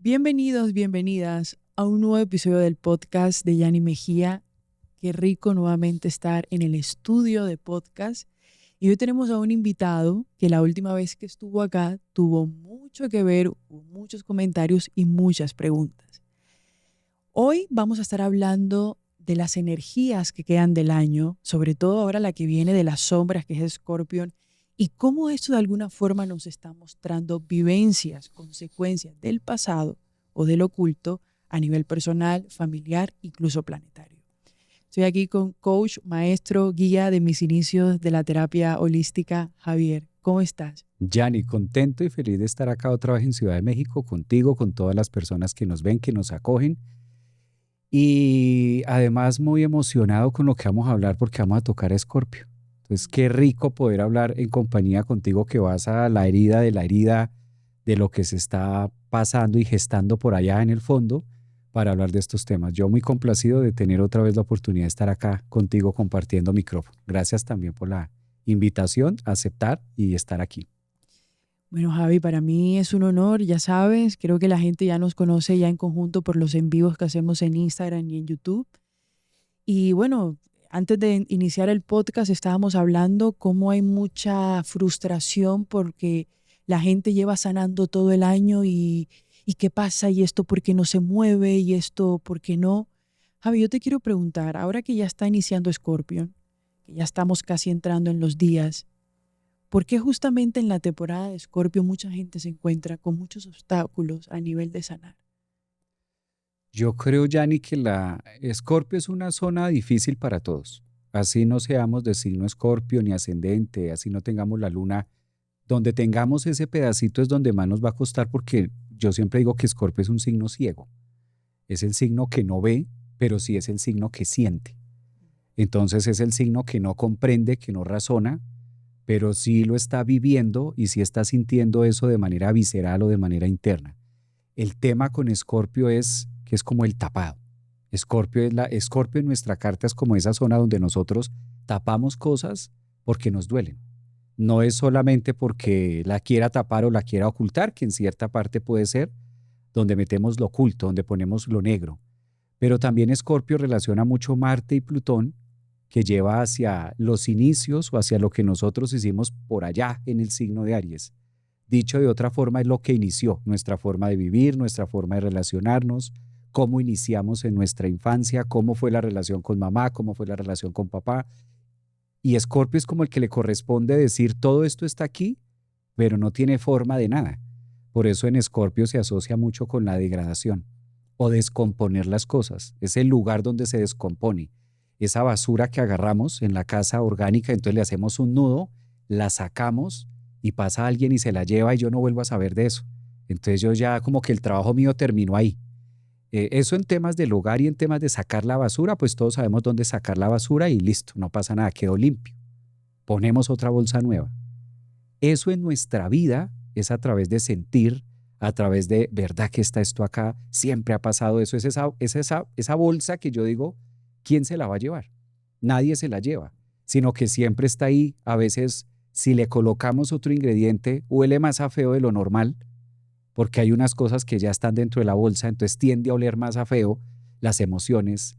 Bienvenidos, bienvenidas a un nuevo episodio del podcast de Yanni Mejía. Qué rico nuevamente estar en el estudio de podcast. Y hoy tenemos a un invitado que la última vez que estuvo acá tuvo mucho que ver, hubo muchos comentarios y muchas preguntas. Hoy vamos a estar hablando de las energías que quedan del año, sobre todo ahora la que viene de las sombras, que es Escorpión, y cómo esto de alguna forma nos está mostrando vivencias, consecuencias del pasado o del oculto a nivel personal, familiar, incluso planetario. Estoy aquí con coach, maestro, guía de mis inicios de la terapia holística, Javier. ¿Cómo estás? Yanni, contento y feliz de estar acá otra vez en Ciudad de México, contigo, con todas las personas que nos ven, que nos acogen. Y además muy emocionado con lo que vamos a hablar porque vamos a tocar a Escorpio. Entonces, qué rico poder hablar en compañía contigo que vas a la herida de lo que se está pasando y gestando por allá en el fondo para hablar de estos temas. Yo muy complacido de tener otra vez la oportunidad de estar acá contigo compartiendo micrófono. Gracias también por la invitación, aceptar y estar aquí. Bueno, Javi, para mí es un honor, ya sabes, creo que la gente ya nos conoce ya en conjunto por los en vivos que hacemos en Instagram y en YouTube. Y bueno, antes de iniciar el podcast estábamos hablando cómo hay mucha frustración porque la gente lleva sanando todo el año y qué pasa y esto por qué no se mueve y esto por qué no. Javi, yo te quiero preguntar, ahora que ya está iniciando Scorpion, que ya estamos casi entrando en los días, ¿por qué justamente en la temporada de Scorpio mucha gente se encuentra con muchos obstáculos a nivel de sanar? Yo creo, Yanni, que la Escorpio es una zona difícil para todos. Así no seamos de signo Escorpio ni ascendente, así no tengamos la luna. Donde tengamos ese pedacito es donde más nos va a costar porque yo siempre digo que Escorpio es un signo ciego. Es el signo que no ve, pero sí es el signo que siente. Entonces es el signo que no comprende, que no razona, pero sí lo está viviendo y sí está sintiendo eso de manera visceral o de manera interna. El tema con Escorpio es que es como el tapado. Escorpio en nuestra carta es como esa zona donde nosotros tapamos cosas porque nos duelen. No es solamente porque la quiera tapar o la quiera ocultar, que en cierta parte puede ser, donde metemos lo oculto, donde ponemos lo negro. Pero también Escorpio relaciona mucho Marte y Plutón, que lleva hacia los inicios o hacia lo que nosotros hicimos por allá en el signo de Aries. Dicho de otra forma, es lo que inició nuestra forma de vivir, nuestra forma de relacionarnos, cómo iniciamos en nuestra infancia, cómo fue la relación con mamá, cómo fue la relación con papá. Y Escorpio es como el que le corresponde decir, todo esto está aquí, pero no tiene forma de nada. Por eso en Escorpio se asocia mucho con la degradación o descomponer las cosas. Es el lugar donde se descompone. Esa basura que agarramos en la casa orgánica, entonces le hacemos un nudo, la sacamos y pasa alguien y se la lleva y yo no vuelvo a saber de eso. Entonces yo ya como que el trabajo mío terminó ahí. Eso en temas del hogar y en temas de sacar la basura, pues todos sabemos dónde sacar la basura y listo, no pasa nada, quedó limpio. Ponemos otra bolsa nueva. Eso en nuestra vida es a través de sentir, a través de, ¿verdad que está esto acá? Siempre ha pasado eso. Es esa bolsa que yo digo, ¿quién se la va a llevar? Nadie se la lleva, sino que siempre está ahí. A veces, si le colocamos otro ingrediente, huele más a feo de lo normal, porque hay unas cosas que ya están dentro de la bolsa, entonces tiende a oler más a feo las emociones,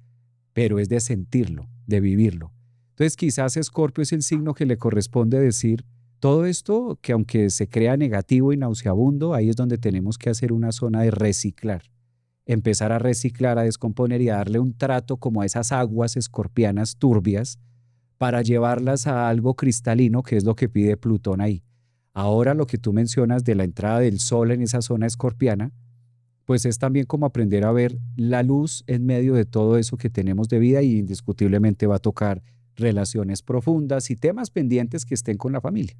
pero es de sentirlo, de vivirlo. Entonces quizás Escorpio es el signo que le corresponde decir todo esto que aunque se crea negativo y nauseabundo, ahí es donde tenemos que hacer una zona de reciclar, empezar a reciclar, a descomponer y a darle un trato como a esas aguas escorpianas turbias para llevarlas a algo cristalino, que es lo que pide Plutón ahí. Ahora lo que tú mencionas de la entrada del sol en esa zona escorpiana, pues es también como aprender a ver la luz en medio de todo eso que tenemos de vida y indiscutiblemente va a tocar relaciones profundas y temas pendientes que estén con la familia.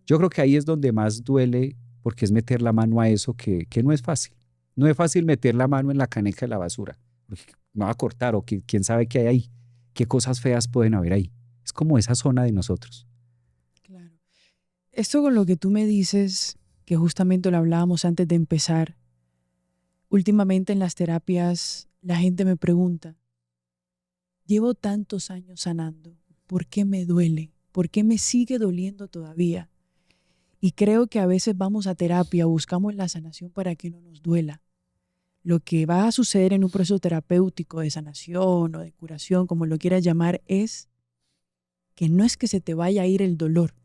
Yo creo que ahí es donde más duele porque es meter la mano a eso que no es fácil. No es fácil meter la mano en la caneca de la basura, porque me va a cortar o quién sabe qué hay ahí, qué cosas feas pueden haber ahí. Es como esa zona de nosotros. Claro. Esto con lo que tú me dices, que justamente lo hablábamos antes de empezar, últimamente en las terapias la gente me pregunta, llevo tantos años sanando, ¿por qué me duele? ¿Por qué me sigue doliendo todavía? Y creo que a veces vamos a terapia, buscamos la sanación para que no nos duela. Lo que va a suceder en un proceso terapéutico de sanación o de curación, como lo quieras llamar, es que no es que se te vaya a ir el dolor,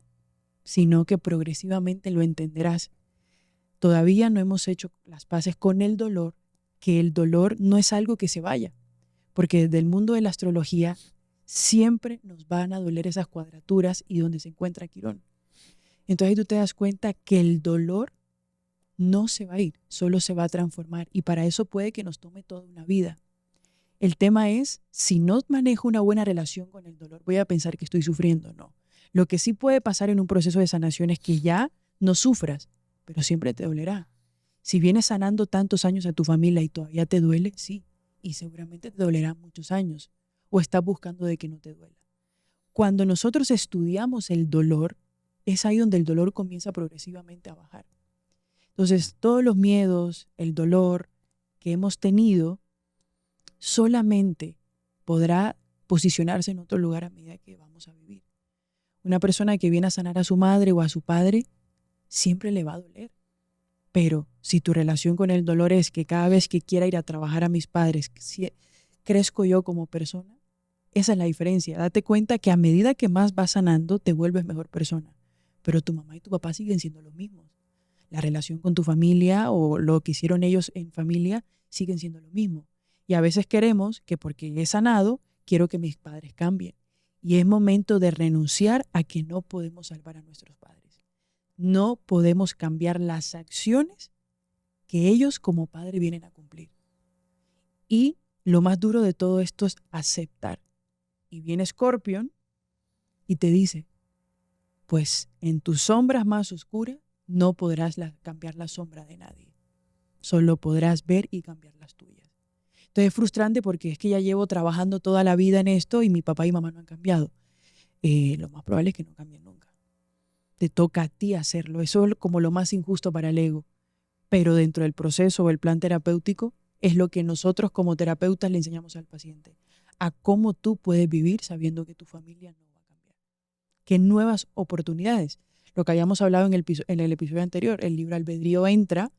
sino que progresivamente lo entenderás. Todavía no hemos hecho las paces con el dolor, que el dolor no es algo que se vaya, porque desde el mundo de la astrología siempre nos van a doler esas cuadraturas y donde se encuentra Quirón. Entonces tú te das cuenta que el dolor no se va a ir, solo se va a transformar, y para eso puede que nos tome toda una vida. El tema es, si no manejo una buena relación con el dolor, voy a pensar que estoy sufriendo. No. Lo que sí puede pasar en un proceso de sanación es que ya no sufras, pero siempre te dolerá. Si vienes sanando tantos años a tu familia y todavía te duele, sí, y seguramente te dolerá muchos años, o estás buscando de que no te duela. Cuando nosotros estudiamos el dolor, es ahí donde el dolor comienza progresivamente a bajar. Entonces, todos los miedos, el dolor que hemos tenido, solamente podrá posicionarse en otro lugar a medida que vamos a vivir. Una persona que viene a sanar a su madre o a su padre, siempre le va a doler. Pero si tu relación con el dolor es que cada vez que quiera ir a trabajar a mis padres, crezco yo como persona, esa es la diferencia. Date cuenta que a medida que más vas sanando, te vuelves mejor persona. Pero tu mamá y tu papá siguen siendo los mismos. La relación con tu familia o lo que hicieron ellos en familia siguen siendo lo mismo. Y a veces queremos que porque he sanado, quiero que mis padres cambien. Y es momento de renunciar a que no podemos salvar a nuestros padres. No podemos cambiar las acciones que ellos como padre vienen a cumplir. Y lo más duro de todo esto es aceptar. Y viene Scorpion y te dice, pues en tus sombras más oscuras no podrás cambiar la sombra de nadie. Solo podrás ver y cambiar las tuyas. Entonces es frustrante porque es que ya llevo trabajando toda la vida en esto y mi papá y mamá no han cambiado. Lo más probable es que no cambien nunca. Te toca a ti hacerlo. Eso es como lo más injusto para el ego. Pero dentro del proceso o el plan terapéutico es lo que nosotros como terapeutas le enseñamos al paciente. A cómo tú puedes vivir sabiendo que tu familia no va a cambiar. ¿Qué nuevas oportunidades? Lo que habíamos hablado en el episodio anterior, el libre albedrío entra.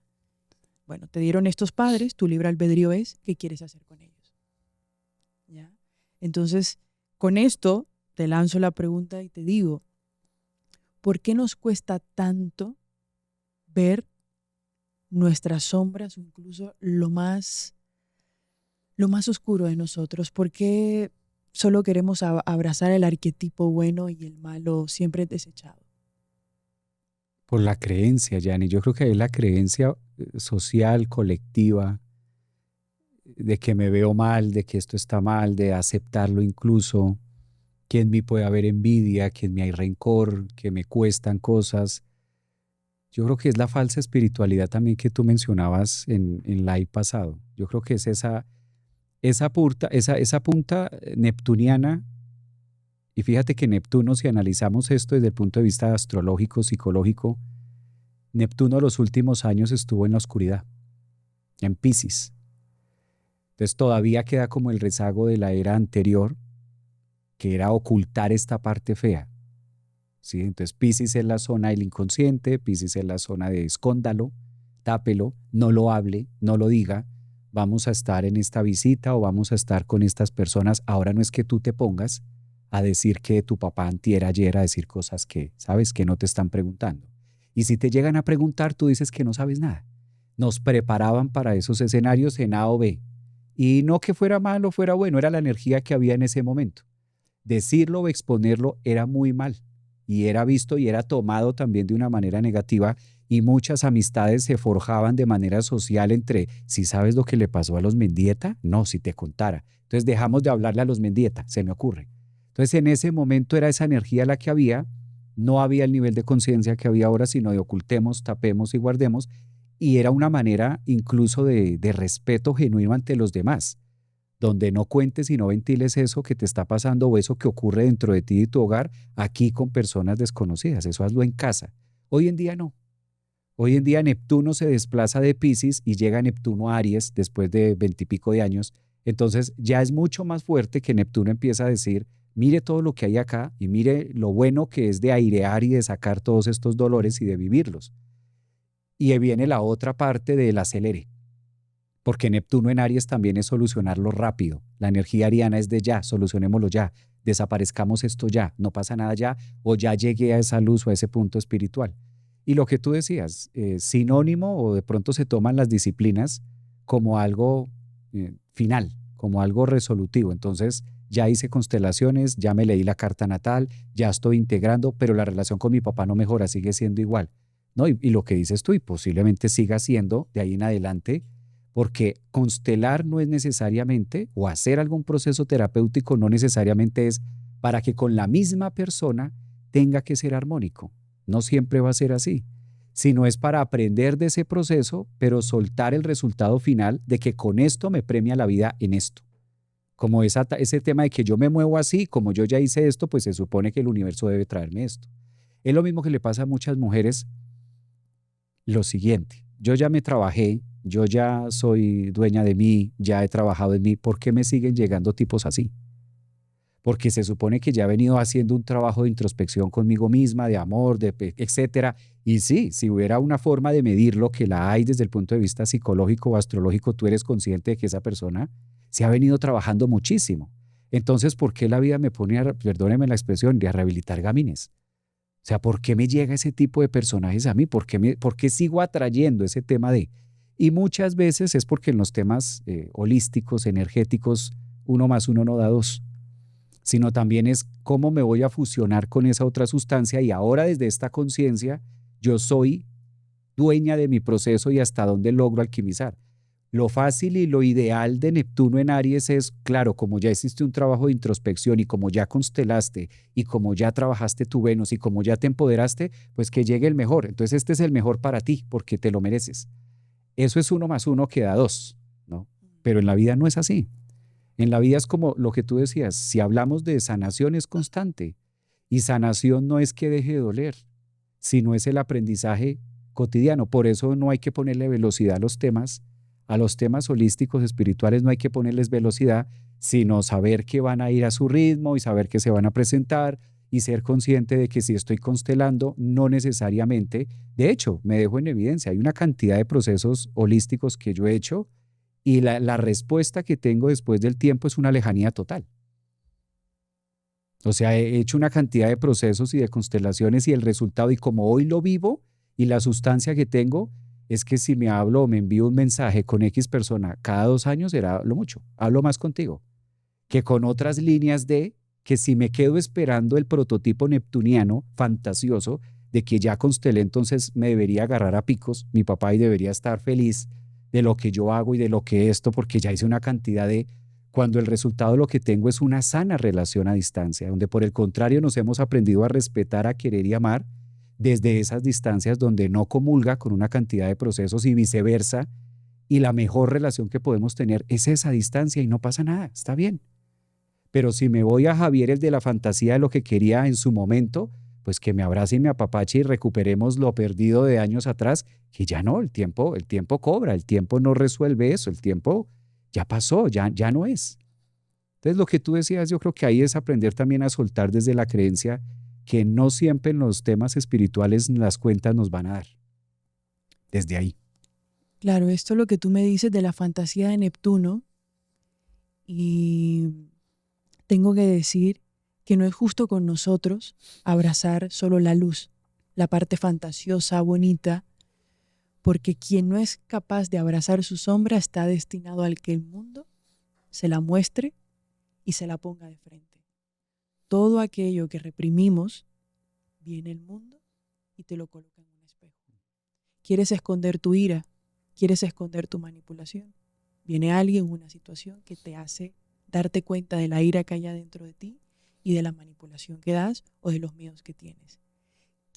Bueno, te dieron estos padres, tu libre albedrío es qué quieres hacer con ellos. ¿Ya? Entonces, con esto te lanzo la pregunta y te digo, ¿por qué nos cuesta tanto ver nuestras sombras o incluso lo más oscuro de nosotros? ¿Por qué solo queremos abrazar el arquetipo bueno y el malo siempre desechado? Por la creencia, Yanni. Yo creo que es la creencia social, colectiva, de que me veo mal, de que esto está mal, de aceptarlo incluso, que en mí puede haber envidia, que en mí hay rencor, que me cuestan cosas. Yo creo que es la falsa espiritualidad también que tú mencionabas en live pasado. Yo creo que es esa punta neptuniana. Y fíjate que Neptuno, si analizamos esto desde el punto de vista astrológico, psicológico, Neptuno los últimos años estuvo en la oscuridad, en Piscis. Entonces todavía queda como el rezago de la era anterior, que era ocultar esta parte fea. ¿Sí? Entonces Piscis es la zona del inconsciente, Piscis es la zona de escóndalo, tápelo, no lo hable, no lo diga, vamos a estar en esta visita o vamos a estar con estas personas. Ahora no es que tú te pongas a decir que tu papá antier ayer, a decir cosas que sabes que no te están preguntando. Y si te llegan a preguntar, tú dices que no sabes nada. Nos preparaban para esos escenarios en A o B. Y no que fuera malo o fuera bueno, era la energía que había en ese momento. Decirlo o exponerlo era muy mal. Y era visto y era tomado también de una manera negativa. Y muchas amistades se forjaban de manera social entre, si sabes lo que le pasó a los Mendieta, no, si te contara. Entonces dejamos de hablarle a los Mendieta, se me ocurre. Entonces en ese momento era esa energía la que había, no había el nivel de conciencia que había ahora, sino de ocultemos, tapemos y guardemos, y era una manera incluso de respeto genuino ante los demás, donde no cuentes y no ventiles eso que te está pasando o eso que ocurre dentro de ti y tu hogar, aquí con personas desconocidas, eso hazlo en casa. Hoy en día no. Hoy en día Neptuno se desplaza de Piscis y llega Neptuno a Aries después de 20 y pico de años, entonces ya es mucho más fuerte que Neptuno empieza a decir, mire todo lo que hay acá y mire lo bueno que es de airear y de sacar todos estos dolores y de vivirlos. Y viene la otra parte del acelere. porque Neptuno en Aries también es solucionarlo rápido. La energía ariana es de ya, solucionémoslo ya, desaparezcamos esto ya, no pasa nada ya, o ya llegué a esa luz o a ese punto espiritual. Y lo que tú decías, sinónimo o de pronto se toman las disciplinas como algo final, como algo resolutivo. Entonces, ya hice constelaciones, ya me leí la carta natal, ya estoy integrando, pero la relación con mi papá no mejora, sigue siendo igual, ¿no? Y lo que dices tú, y posiblemente siga siendo de ahí en adelante, porque constelar no es necesariamente, o hacer algún proceso terapéutico no necesariamente es para que con la misma persona tenga que ser armónico. No siempre va a ser así, sino es para aprender de ese proceso, pero soltar el resultado final de que con esto me premia la vida en esto. Como ese tema de que yo me muevo así, como yo ya hice esto, pues se supone que el universo debe traerme esto. Es lo mismo que le pasa a muchas mujeres lo siguiente, yo ya me trabajé, yo ya soy dueña de mí, ya he trabajado en mí, ¿por qué me siguen llegando tipos así? Porque se supone que ya he venido haciendo un trabajo de introspección conmigo misma, de amor, etcétera. Y sí, si hubiera una forma de medirlo, que la hay desde el punto de vista psicológico o astrológico, tú eres consciente de que esa persona se ha venido trabajando muchísimo. Entonces, ¿por qué la vida me pone, perdóneme la expresión, de a rehabilitar gamines? O sea, ¿por qué me llega ese tipo de personajes a mí? ¿Por qué sigo atrayendo ese tema de? Y muchas veces es porque en los temas holísticos, energéticos, 1 más 1 no da 2, sino también es cómo me voy a fusionar con esa otra sustancia y ahora desde esta conciencia yo soy dueña de mi proceso y hasta dónde logro alquimizar. Lo fácil y lo ideal de Neptuno en Aries es, claro, como ya hiciste un trabajo de introspección y como ya constelaste y como ya trabajaste tu Venus y como ya te empoderaste, pues que llegue el mejor. Entonces este es el mejor para ti porque te lo mereces. Eso es 1 más 1 que da 2, ¿no? Pero en la vida no es así. En la vida es como lo que tú decías, si hablamos de sanación es constante y sanación no es que deje de doler, sino es el aprendizaje cotidiano. Por eso no hay que ponerle velocidad a los temas holísticos espirituales no hay que ponerles velocidad, sino saber que van a ir a su ritmo y saber que se van a presentar y ser consciente de que si estoy constelando, no necesariamente, de hecho, me dejo en evidencia, hay una cantidad de procesos holísticos que yo he hecho y la respuesta que tengo después del tiempo es una lejanía total. O sea, he hecho una cantidad de procesos y de constelaciones y el resultado, y como hoy lo vivo y la sustancia que tengo, es que si me hablo o me envío un mensaje con X persona cada 2 años, era lo mucho. Hablo más contigo que con otras líneas de que si me quedo esperando el prototipo neptuniano fantasioso de que ya constelé, entonces me debería agarrar a picos mi papá y debería estar feliz de lo que yo hago y de lo que esto, porque ya hice una cantidad de, cuando el resultado lo que tengo es una sana relación a distancia, donde por el contrario nos hemos aprendido a respetar, a querer y amar desde esas distancias donde no comulga con una cantidad de procesos y viceversa, y la mejor relación que podemos tener es esa distancia y no pasa nada, está bien. Pero si me voy a Javier, el de la fantasía de lo que quería en su momento, pues que me abrace y me apapache y recuperemos lo perdido de años atrás, que ya no, el tiempo cobra, el tiempo no resuelve eso, el tiempo ya pasó, ya no es. Entonces lo que tú decías, yo creo que ahí es aprender también a soltar desde la creencia que no siempre en los temas espirituales las cuentas nos van a dar. Desde ahí. Claro, esto es lo que tú me dices de la fantasía de Neptuno, y tengo que decir que no es justo con nosotros abrazar solo la luz, la parte fantasiosa, bonita, porque quien no es capaz de abrazar su sombra está destinado al que el mundo se la muestre y se la ponga de frente. Todo aquello que reprimimos, viene el mundo y te lo coloca en un espejo. ¿Quieres esconder tu ira? ¿Quieres esconder tu manipulación? Viene alguien, una situación que te hace darte cuenta de la ira que hay dentro de ti y de la manipulación que das o de los miedos que tienes.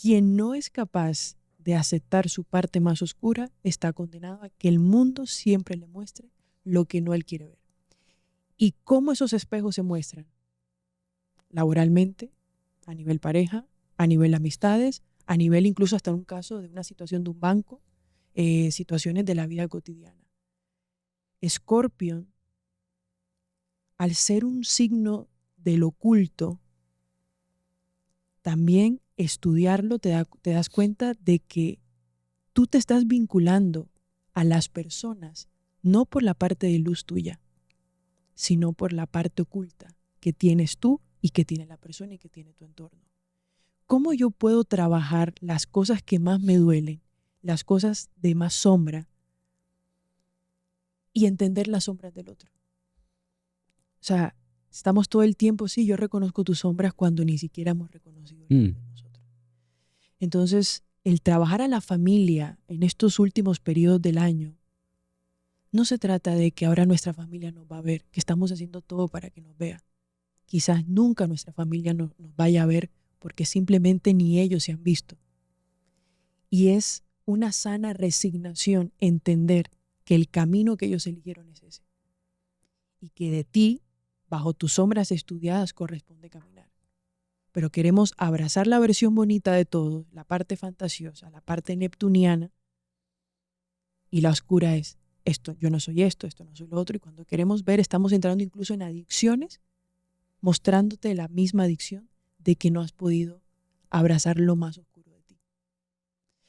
Quien no es capaz de aceptar su parte más oscura está condenado a que el mundo siempre le muestre lo que no él quiere ver. ¿Y cómo esos espejos se muestran? Laboralmente, a nivel pareja, a nivel amistades, a nivel incluso hasta en un caso de una situación de un banco, situaciones de la vida cotidiana. Escorpión, al ser un signo del oculto, también estudiarlo te das cuenta de que tú te estás vinculando a las personas no por la parte de luz tuya, sino por la parte oculta que tienes tú y que tiene la persona y que tiene tu entorno. ¿Cómo yo puedo trabajar las cosas que más me duelen, las cosas de más sombra y entender las sombras del otro? O sea, estamos todo el tiempo, sí, yo reconozco tus sombras cuando ni siquiera hemos reconocido las de nosotros. Entonces, el trabajar a la familia en estos últimos periodos del año no se trata de que ahora nuestra familia nos va a ver, que estamos haciendo todo para que nos vea. Quizás nunca nuestra familia nos vaya a ver porque simplemente ni ellos se han visto. Y es una sana resignación entender que el camino que ellos eligieron es ese. Y que de ti, bajo tus sombras estudiadas, corresponde caminar. Pero queremos abrazar la versión bonita de todo, la parte fantasiosa, la parte neptuniana, y la oscura es esto, yo no soy esto no soy lo otro, y cuando queremos ver estamos entrando incluso en adicciones, mostrándote la misma adicción de que no has podido abrazar lo más oscuro de ti.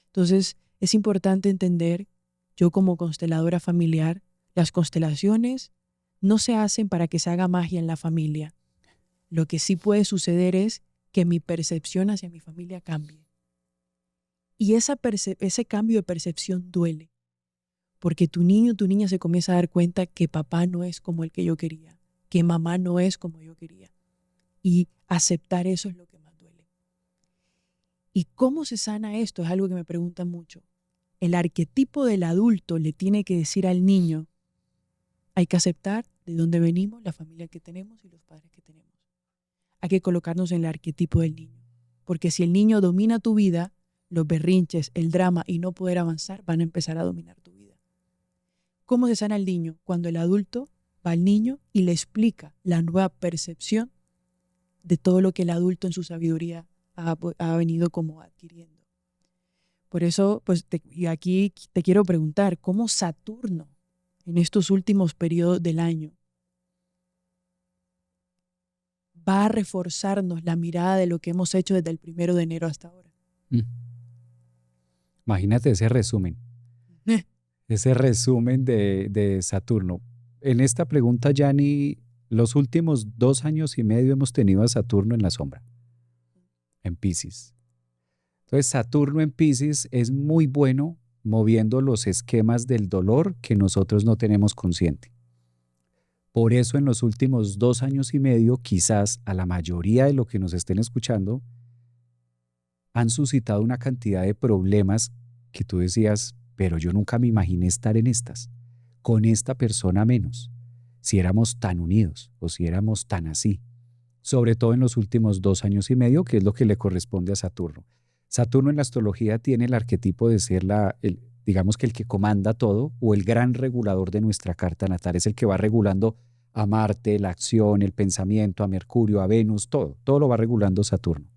Entonces es importante entender, yo como consteladora familiar, las constelaciones no se hacen para que se haga magia en la familia. Lo que sí puede suceder es que mi percepción hacia mi familia cambie. Y ese cambio de percepción duele, porque tu niño o tu niña se comienza a dar cuenta que papá no es como el que yo quería, que mamá no es como yo quería. Y aceptar eso es lo que más duele. ¿Y cómo se sana esto? Es algo que me preguntan mucho. El arquetipo del adulto le tiene que decir al niño, hay que aceptar de dónde venimos, la familia que tenemos y los padres que tenemos. Hay que colocarnos en el arquetipo del niño. Porque si el niño domina tu vida, los berrinches, el drama y no poder avanzar van a empezar a dominar tu vida. ¿Cómo se sana el niño? Cuando el adulto va al niño y le explica la nueva percepción de todo lo que el adulto en su sabiduría ha venido como adquiriendo. Por eso, pues, y aquí te quiero preguntar, ¿cómo Saturno en estos últimos periodos del año va a reforzarnos la mirada de lo que hemos hecho desde el 1 de enero hasta ahora? Imagínate ese resumen. Ese resumen de Saturno. En esta pregunta, Yanni, los últimos 2 años y medio hemos tenido a Saturno en la sombra, en Piscis. Entonces, Saturno en Piscis es muy bueno moviendo los esquemas del dolor que nosotros no tenemos consciente. Por eso, en los últimos 2 años y medio, quizás a la mayoría de lo que nos estén escuchando, han suscitado una cantidad de problemas que tú decías, pero yo nunca me imaginé estar en estas, con esta persona menos, si éramos tan unidos o si éramos tan así, sobre todo en los últimos 2 años y medio, que es lo que le corresponde a Saturno. Saturno en la astrología tiene el arquetipo de ser digamos que el que comanda todo o el gran regulador de nuestra carta natal, es el que va regulando a Marte, la acción, el pensamiento, a Mercurio, a Venus, todo lo va regulando Saturno.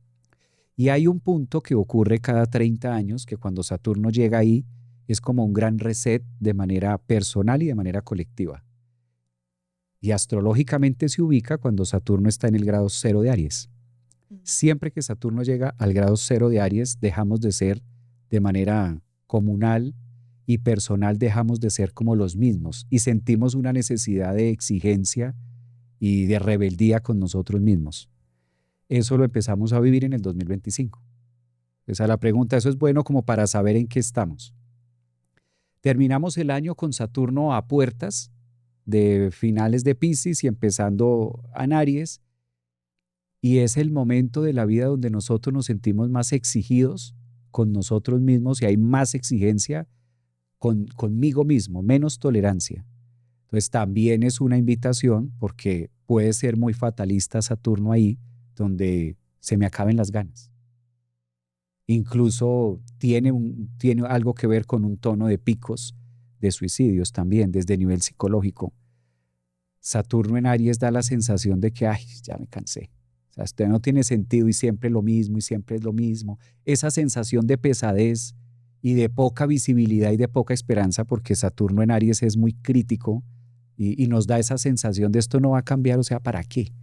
Y hay un punto que ocurre cada 30 años, que cuando Saturno llega ahí, es como un gran reset de manera personal y de manera colectiva. Y astrológicamente se ubica cuando Saturno está en el grado 0 de Aries. Siempre que Saturno llega al grado 0 de Aries, dejamos de ser de manera comunal y personal, dejamos de ser como los mismos y sentimos una necesidad de exigencia y de rebeldía con nosotros mismos. Eso lo empezamos a vivir en el 2025. Esa es la pregunta, eso es bueno como para saber en qué estamos. Terminamos el año con Saturno a puertas de finales de Piscis y empezando en Aries, y es el momento de la vida donde nosotros nos sentimos más exigidos con nosotros mismos y hay más exigencia conmigo mismo, menos tolerancia. Entonces también es una invitación porque puede ser muy fatalista Saturno ahí, donde se me acaben las ganas. Incluso tiene algo que ver con un tono de picos de suicidios también desde el nivel psicológico. Saturno en Aries da la sensación de que, ya me cansé. O sea, esto no tiene sentido y siempre lo mismo y siempre es lo mismo. Esa sensación de pesadez y de poca visibilidad y de poca esperanza, porque Saturno en Aries es muy crítico y nos da esa sensación de esto no va a cambiar, o sea, ¿para qué?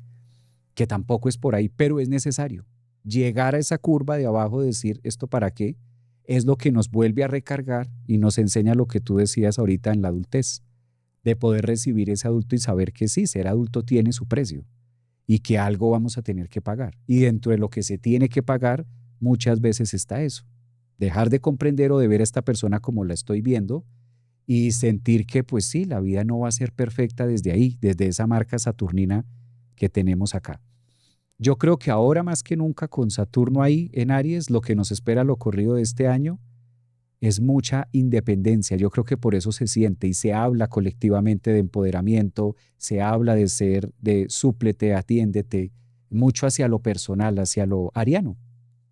Que tampoco es por ahí, pero es necesario. Llegar a esa curva de abajo, decir esto para qué, es lo que nos vuelve a recargar y nos enseña lo que tú decías ahorita en la adultez. de poder recibir ese adulto y saber que sí, ser adulto tiene su precio y que algo vamos a tener que pagar. Y dentro de lo que se tiene que pagar, muchas veces está eso. Dejar de comprender o de ver a esta persona como la estoy viendo y sentir que pues sí, la vida no va a ser perfecta desde ahí, desde esa marca saturnina que tenemos acá. Yo creo que ahora más que nunca con Saturno ahí en Aries, lo que nos espera a lo corrido de este año es mucha independencia. Yo creo que por eso se siente y se habla colectivamente de empoderamiento, se habla de ser, de súplete, atiéndete, mucho hacia lo personal, hacia lo ariano,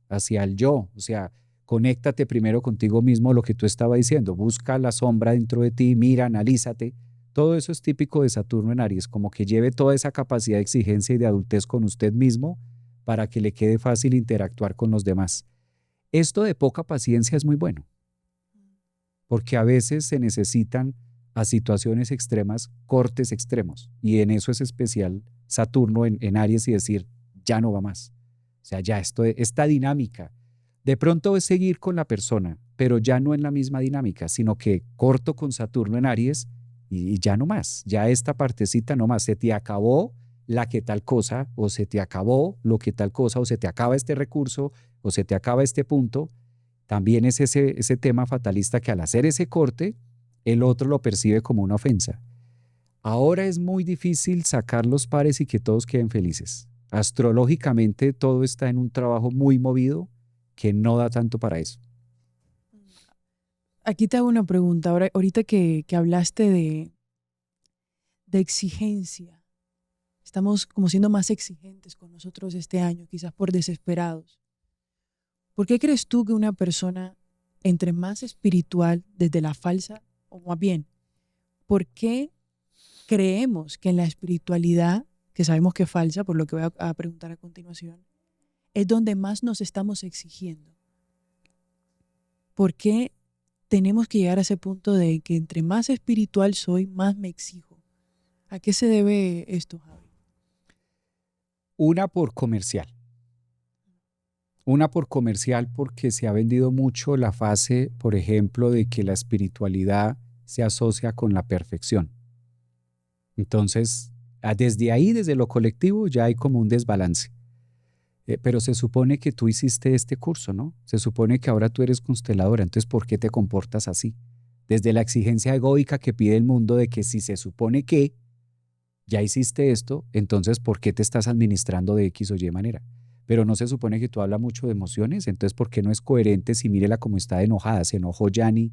hacia el yo. O sea, conéctate primero contigo mismo, lo que tú estabas diciendo, busca la sombra dentro de ti, mira, analízate. Todo eso es típico de Saturno en Aries, como que lleve toda esa capacidad de exigencia y de adultez con usted mismo para que le quede fácil interactuar con los demás. Esto de poca paciencia es muy bueno, porque a veces se necesitan a situaciones extremas, cortes extremos, y en eso es especial Saturno en Aries y decir, ya no va más. O sea, ya esta dinámica, de pronto es seguir con la persona, pero ya no en la misma dinámica, sino que corto con Saturno en Aries y ya no más, ya esta partecita no más, se te acabó la que tal cosa, o se te acabó lo que tal cosa, o se te acaba este recurso, o se te acaba este punto. También es ese tema fatalista que al hacer ese corte, el otro lo percibe como una ofensa. Ahora es muy difícil sacar los pares y que todos queden felices. Astrológicamente todo está en un trabajo muy movido que no da tanto para eso. Aquí te hago una pregunta. Ahorita que hablaste de exigencia, estamos como siendo más exigentes con nosotros este año, quizás por desesperados. ¿Por qué crees tú que una persona entre más espiritual desde la falsa, o más bien, por qué creemos que en la espiritualidad, que sabemos que es falsa, por lo que voy a preguntar a continuación, es donde más nos estamos exigiendo? ¿Por qué tenemos que llegar a ese punto de que entre más espiritual soy, más me exijo? ¿A qué se debe esto, Javi? Una por comercial. Una por comercial porque se ha vendido mucho la fase, por ejemplo, de que la espiritualidad se asocia con la perfección. Entonces, desde ahí, desde lo colectivo, ya hay como un desbalance. Pero se supone que tú hiciste este curso, ¿no? Se supone que ahora tú eres consteladora, entonces ¿por qué te comportas así? Desde la exigencia egoica que pide el mundo de que si se supone que ya hiciste esto, entonces ¿por qué te estás administrando de X o Y manera? Pero no se supone que tú hablas mucho de emociones, entonces ¿por qué no es coherente si mírela como está de enojada? Se enojó Yanni,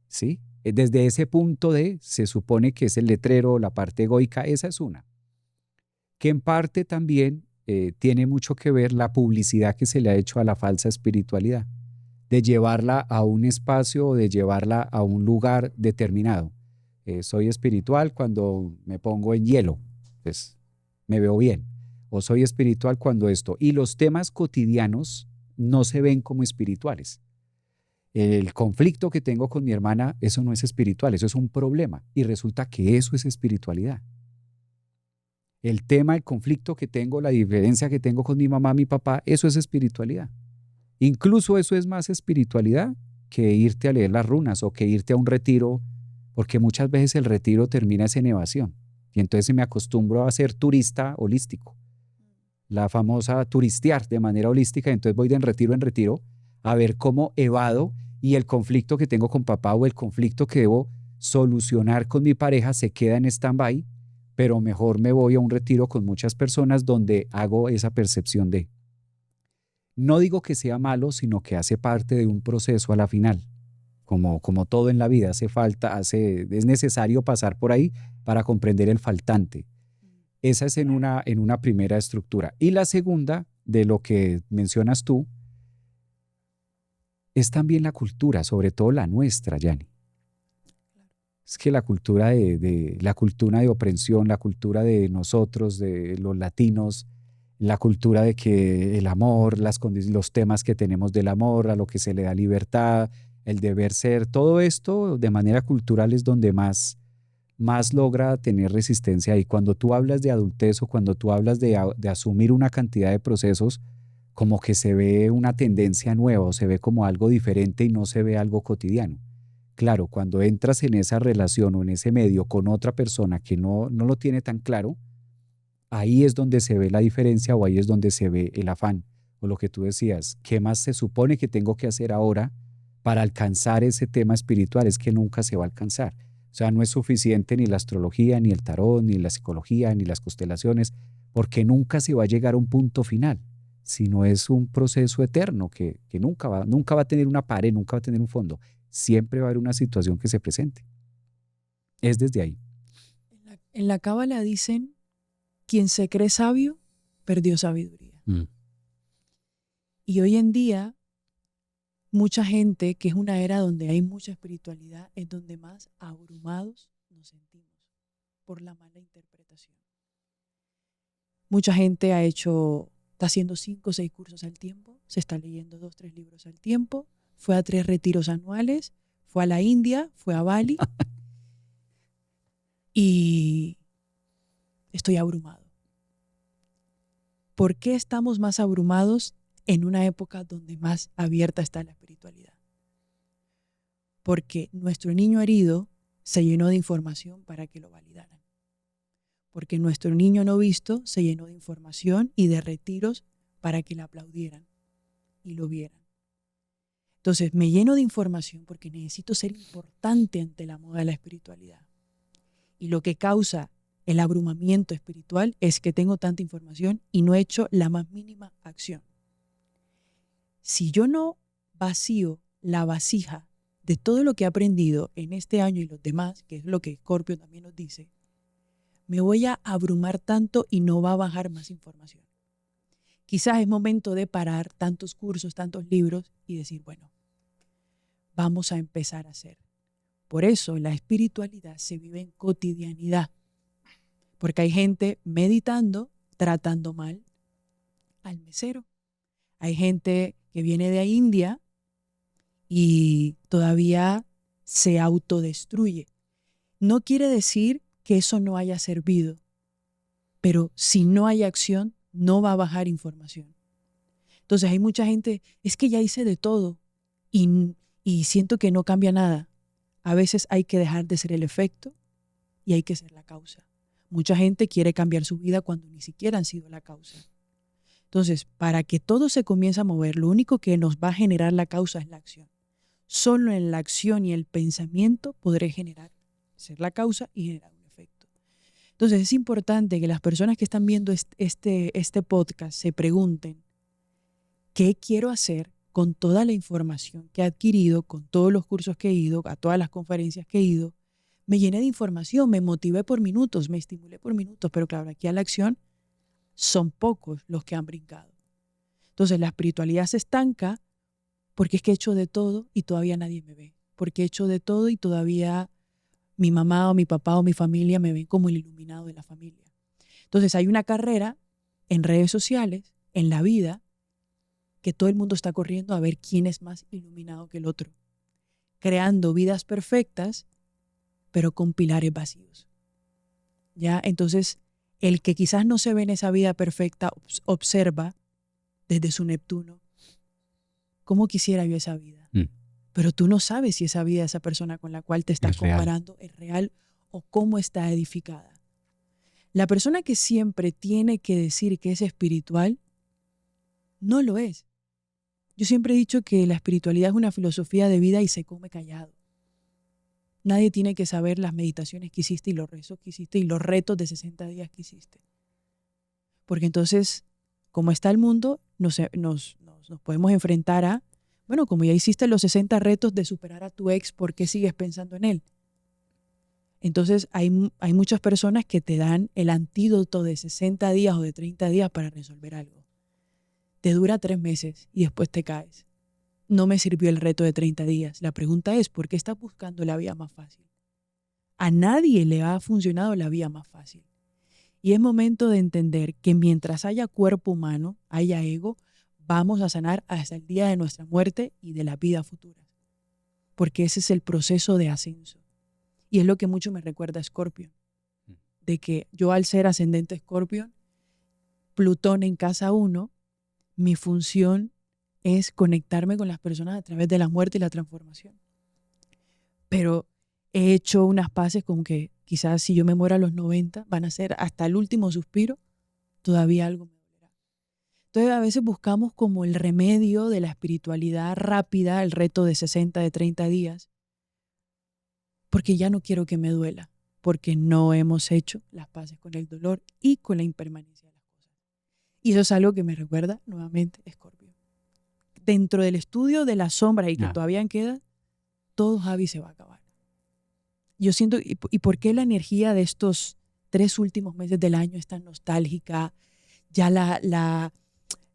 ¿sí? Desde ese punto se supone que es el letrero, la parte egoica, esa es una. Que en parte también tiene mucho que ver la publicidad que se le ha hecho a la falsa espiritualidad, de llevarla a un espacio o de llevarla a un lugar determinado. Soy espiritual cuando me pongo en hielo, pues me veo bien. O soy espiritual cuando esto. Y los temas cotidianos no se ven como espirituales. El conflicto que tengo con mi hermana, eso no es espiritual, eso es un problema. Y resulta que eso es espiritualidad. El tema, el conflicto que tengo, la diferencia que tengo con mi mamá, mi papá, eso es espiritualidad. Incluso eso es más espiritualidad que irte a leer las runas o que irte a un retiro, porque muchas veces el retiro termina en evasión. Y entonces me acostumbro a ser turista holístico. La famosa turistear de manera holística, entonces voy de retiro en retiro a ver cómo evado y el conflicto que tengo con papá o el conflicto que debo solucionar con mi pareja se queda en stand-by, pero mejor me voy a un retiro con muchas personas donde hago esa percepción de. No digo que sea malo, sino que hace parte de un proceso a la final. Como todo en la vida, es necesario pasar por ahí para comprender el faltante. Esa es en una primera estructura. Y la segunda, de lo que mencionas tú, es también la cultura, sobre todo la nuestra, Yanni. Es que la cultura la cultura de opresión, la cultura de nosotros, de los latinos, la cultura de que el amor, los temas que tenemos del amor, a lo que se le da libertad, el deber ser, todo esto de manera cultural es donde más logra tener resistencia. Y cuando tú hablas de adultez o cuando tú hablas de asumir una cantidad de procesos, como que se ve una tendencia nueva o se ve como algo diferente y no se ve algo cotidiano. Claro, cuando entras en esa relación o en ese medio con otra persona que no lo tiene tan claro, ahí es donde se ve la diferencia o ahí es donde se ve el afán. O lo que tú decías, ¿qué más se supone que tengo que hacer ahora para alcanzar ese tema espiritual? Es que nunca se va a alcanzar. O sea, no es suficiente ni la astrología, ni el tarot, ni la psicología, ni las constelaciones, porque nunca se va a llegar a un punto final, sino es un proceso eterno que nunca va a tener una pared, nunca va a tener un fondo. Siempre va a haber una situación que se presente. Es desde ahí. En la Cábala dicen, quien se cree sabio, perdió sabiduría. Y hoy en día, mucha gente, que es una era donde hay mucha espiritualidad, es donde más abrumados nos sentimos por la mala interpretación. Mucha gente está haciendo 5 o 6 cursos al tiempo, se está leyendo 2 o 3 libros al tiempo, fue a 3 retiros anuales, fue a la India, fue a Bali y estoy abrumado. ¿Por qué estamos más abrumados en una época donde más abierta está la espiritualidad? Porque nuestro niño herido se llenó de información para que lo validaran. Porque nuestro niño no visto se llenó de información y de retiros para que le aplaudieran y lo vieran. Entonces me lleno de información porque necesito ser importante ante la moda de la espiritualidad. Y lo que causa el abrumamiento espiritual es que tengo tanta información y no he hecho la más mínima acción. Si yo no vacío la vasija de todo lo que he aprendido en este año y los demás, que es lo que Scorpio también nos dice, me voy a abrumar tanto y no va a bajar más información. Quizás es momento de parar tantos cursos, tantos libros y decir, bueno, vamos a empezar a hacer. Por eso la espiritualidad se vive en cotidianidad. Porque hay gente meditando, tratando mal al mesero. Hay gente que viene de India y todavía se autodestruye. No quiere decir que eso no haya servido, pero si no hay acción, no va a bajar información. Entonces hay mucha gente, es que ya hice de todo y siento que no cambia nada. A veces hay que dejar de ser el efecto y hay que ser la causa. Mucha gente quiere cambiar su vida cuando ni siquiera han sido la causa. Entonces, para que todo se comience a mover, lo único que nos va a generar la causa es la acción. Solo en la acción y el pensamiento podré ser la causa y generar un efecto. Entonces, es importante que las personas que están viendo este podcast se pregunten, ¿qué quiero hacer con toda la información que he adquirido, con todos los cursos que he ido, a todas las conferencias que he ido? Me llené de información, me motivé por minutos, me estimulé por minutos, pero claro, aquí a la acción son pocos los que han brincado. Entonces la espiritualidad se estanca porque es que he hecho de todo y todavía nadie me ve. Porque he hecho de todo y todavía mi mamá o mi papá o mi familia me ven como el iluminado de la familia. Entonces hay una carrera en redes sociales, en la vida, que todo el mundo está corriendo a ver quién es más iluminado que el otro, creando vidas perfectas pero con pilares vacíos. ¿Ya? Entonces, el que quizás no se ve en esa vida perfecta observa desde su Neptuno, ¿cómo quisiera yo esa vida? Pero tú no sabes si esa vida, esa persona con la cual te estás comparando es real o cómo está edificada. La persona que siempre tiene que decir que es espiritual, no lo es. Yo siempre he dicho que la espiritualidad es una filosofía de vida y se come callado. Nadie tiene que saber las meditaciones que hiciste y los rezos que hiciste y los retos de 60 días que hiciste. Porque entonces, como está el mundo, nos podemos enfrentar a, bueno, como ya hiciste los 60 retos de superar a tu ex, ¿por qué sigues pensando en él? Entonces hay muchas personas que te dan el antídoto de 60 días o de 30 días para resolver algo. Te dura 3 meses y después te caes. No me sirvió el reto de 30 días. La pregunta es, ¿por qué estás buscando la vía más fácil? A nadie le ha funcionado la vía más fácil. Y es momento de entender que mientras haya cuerpo humano, haya ego, vamos a sanar hasta el día de nuestra muerte y de la vida futura. Porque ese es el proceso de ascenso. Y es lo que mucho me recuerda a Scorpio. De que yo al ser ascendente Scorpio, Plutón en casa 1, mi función es conectarme con las personas a través de la muerte y la transformación. pero he hecho unas paces con que quizás si yo me muero a los 90, van a ser hasta el último suspiro, todavía algo me dolerá. Entonces a veces buscamos como el remedio de la espiritualidad rápida, el reto de 60, de 30 días, porque ya no quiero que me duela, porque no hemos hecho las paces con el dolor y con la impermanencia de las cosas. Y eso es algo que me recuerda nuevamente Escorpio. Dentro del estudio de las sombras y que todavía queda, todo Javi se va a acabar. Yo siento, ¿y por qué la energía de estos 3 últimos meses del año es tan nostálgica? Ya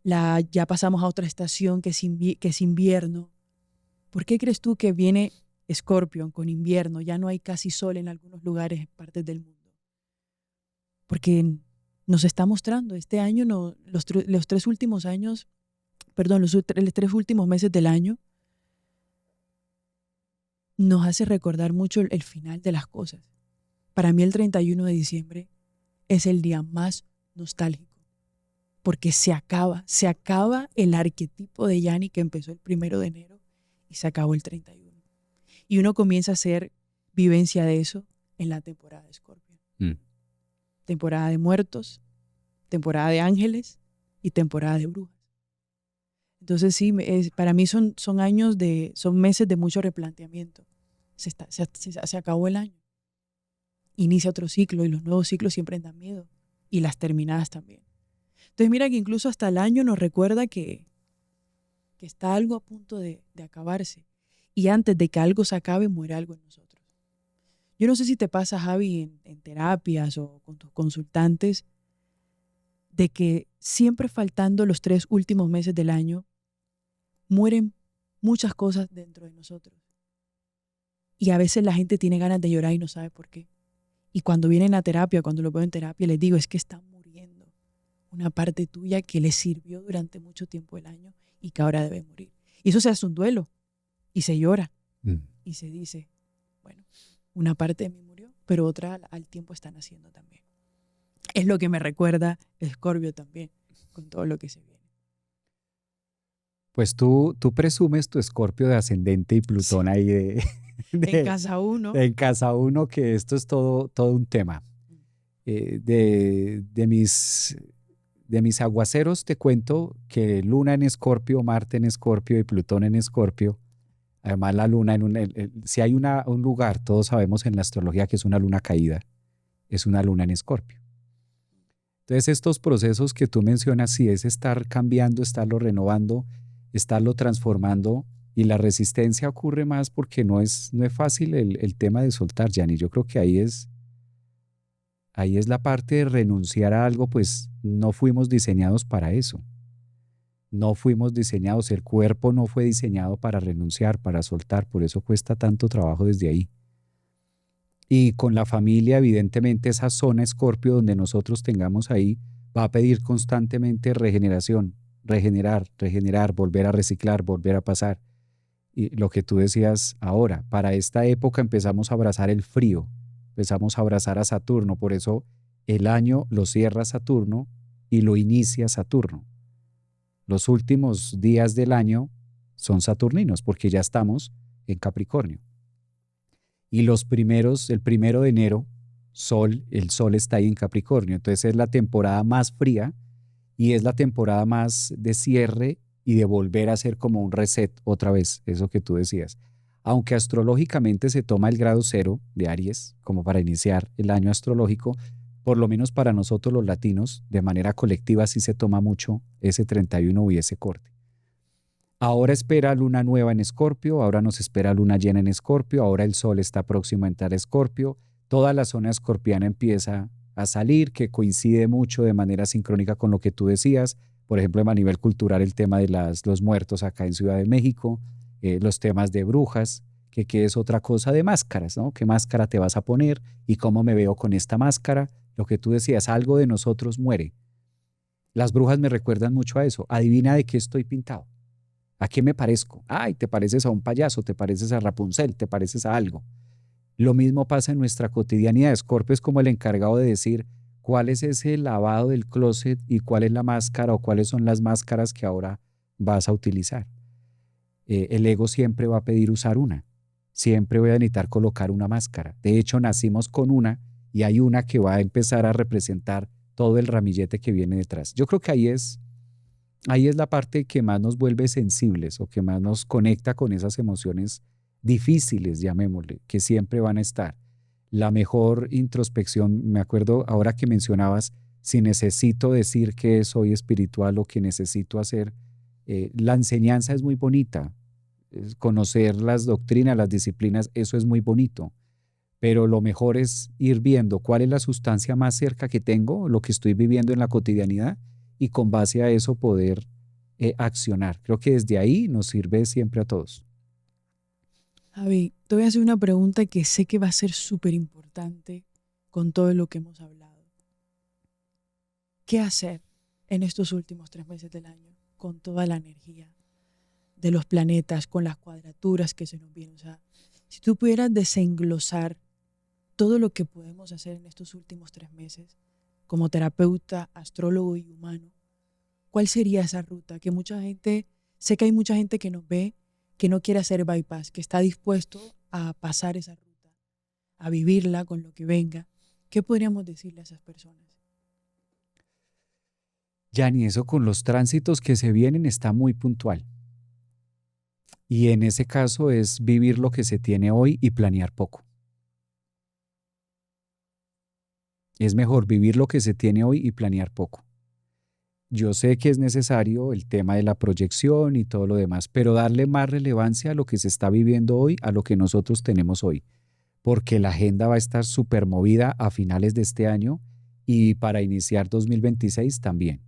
ya pasamos a otra estación que es invierno. ¿Por qué crees tú que viene Escorpio con invierno? Ya no hay casi sol en algunos lugares, partes del mundo. Porque nos está mostrando este año, los 3 últimos años, perdón, los 3 últimos meses del año, nos hace recordar mucho el final de las cosas. Para mí el 31 de diciembre es el día más nostálgico, porque se acaba el arquetipo de Yanni que empezó el 1 de enero y se acabó el 31. Y uno comienza a hacer vivencia de eso en la temporada de Escorpio. Temporada de muertos, temporada de ángeles y temporada de brujas. Entonces sí, para mí son meses de mucho replanteamiento. Se acabó el año. Inicia otro ciclo y los nuevos ciclos siempre dan miedo. Y las terminadas también. Entonces mira que incluso hasta el año nos recuerda que está algo a punto de acabarse. Y antes de que algo se acabe, muere algo en nosotros. Yo no sé si te pasa, Javi, en terapias o con tus consultantes, de que siempre faltando los 3 últimos meses del año, mueren muchas cosas dentro de nosotros. Y a veces la gente tiene ganas de llorar y no sabe por qué. Y cuando vienen a terapia, cuando lo veo en terapia, les digo, es que está muriendo una parte tuya que le sirvió durante mucho tiempo del año y que ahora debe morir. Y eso se hace un duelo y se llora y se dice, bueno, una parte de mí murió, pero otra al tiempo está naciendo también. Es lo que me recuerda Escorpio también, con todo lo que se viene. Pues tú presumes tu Escorpio de ascendente y Plutón ahí en casa 1. En casa 1, que esto es todo un tema. De mis aguaceros te cuento que Luna en Escorpio, Marte en Escorpio y Plutón en Escorpio. Además la Luna, si hay un lugar, todos sabemos en la astrología que es una luna caída, es una Luna en Escorpio. Entonces estos procesos que tú mencionas, sí es estar cambiando, estarlo renovando, estarlo transformando, y la resistencia ocurre más porque no es fácil el tema de soltar, Yanni. Yo creo que ahí es la parte de renunciar a algo, pues no fuimos diseñados para eso. No fuimos diseñados, el cuerpo no fue diseñado para renunciar, para soltar, por eso cuesta tanto trabajo desde ahí. Y con la familia, evidentemente, esa zona Escorpio donde nosotros tengamos ahí, va a pedir constantemente regeneración, regenerar, volver a reciclar, volver a pasar. Y lo que tú decías ahora, para esta época empezamos a abrazar el frío, empezamos a abrazar a Saturno, por eso el año lo cierra Saturno y lo inicia Saturno. Los últimos días del año son saturninos porque ya estamos en Capricornio. Y el 1 de enero, el sol está ahí en Capricornio, entonces es la temporada más fría y es la temporada más de cierre y de volver a hacer como un reset otra vez, eso que tú decías. Aunque astrológicamente se toma el grado 0 de Aries como para iniciar el año astrológico, por lo menos para nosotros los latinos, de manera colectiva sí se toma mucho ese 31 y ese corte. Ahora espera luna nueva en Escorpio, ahora nos espera luna llena en Escorpio, ahora el sol está próximo a entrar a Escorpio, toda la zona escorpiana empieza a salir, que coincide mucho de manera sincrónica con lo que tú decías. Por ejemplo, a nivel cultural, el tema de los muertos acá en Ciudad de México, los temas de brujas, que es otra cosa de máscaras, ¿no? ¿Qué máscara te vas a poner y cómo me veo con esta máscara? Lo que tú decías, algo de nosotros muere. Las brujas me recuerdan mucho a eso. Adivina de qué estoy pintado. ¿A qué me parezco? Ay, te pareces a un payaso, te pareces a Rapunzel, te pareces a algo. Lo mismo pasa en nuestra cotidianidad. Escorpio es como el encargado de decir cuál es ese lavado del closet y cuál es la máscara o cuáles son las máscaras que ahora vas a utilizar. El ego siempre va a pedir usar una. siempre voy a necesitar colocar una máscara. De hecho, nacimos con una y hay una que va a empezar a representar todo el ramillete que viene detrás. Yo creo que ahí es la parte que más nos vuelve sensibles o que más nos conecta con esas emociones difíciles, llamémosle, que siempre van a estar. La mejor introspección, me acuerdo ahora que mencionabas, si necesito decir que soy espiritual o que necesito hacer, la enseñanza es muy bonita, conocer las doctrinas, las disciplinas, eso es muy bonito, pero lo mejor es ir viendo cuál es la sustancia más cerca que tengo, lo que estoy viviendo en la cotidianidad y con base a eso poder accionar. Creo que desde ahí nos sirve siempre a todos. Javi, te voy a hacer una pregunta que sé que va a ser súper importante con todo lo que hemos hablado. ¿Qué hacer en estos últimos 3 meses del año con toda la energía de los planetas, con las cuadraturas que se nos vienen? O sea, si tú pudieras desenglosar todo lo que podemos hacer en estos últimos 3 meses como terapeuta, astrólogo y humano, ¿cuál sería esa ruta? Que mucha gente, sé que hay mucha gente que nos ve que no quiere hacer bypass, que está dispuesto a pasar esa ruta, a vivirla con lo que venga. ¿Qué podríamos decirle a esas personas? Yani, eso con los tránsitos que se vienen está muy puntual. Y en ese caso es vivir lo que se tiene hoy y planear poco. Es mejor vivir lo que se tiene hoy y planear poco. Yo sé que es necesario el tema de la proyección y todo lo demás, pero darle más relevancia a lo que se está viviendo hoy, a lo que nosotros tenemos hoy, porque la agenda va a estar súper movida a finales de este año y para iniciar 2026 también.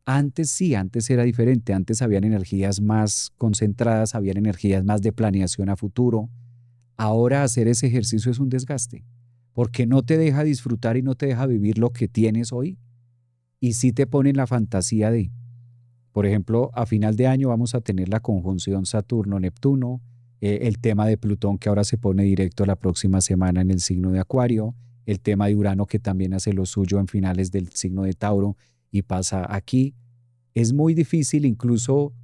Antes sí, antes era diferente, antes habían energías más concentradas, habían energías más de planeación a futuro. Ahora hacer ese ejercicio es un desgaste, porque no te deja disfrutar y no te deja vivir lo que tienes hoy y sí te pone en la fantasía de, por ejemplo, a final de año vamos a tener la conjunción Saturno-Neptuno, el tema de Plutón que ahora se pone directo la próxima semana en el signo de Acuario, el tema de Urano que también hace lo suyo en finales del signo de Tauro y pasa aquí. Es muy difícil incluso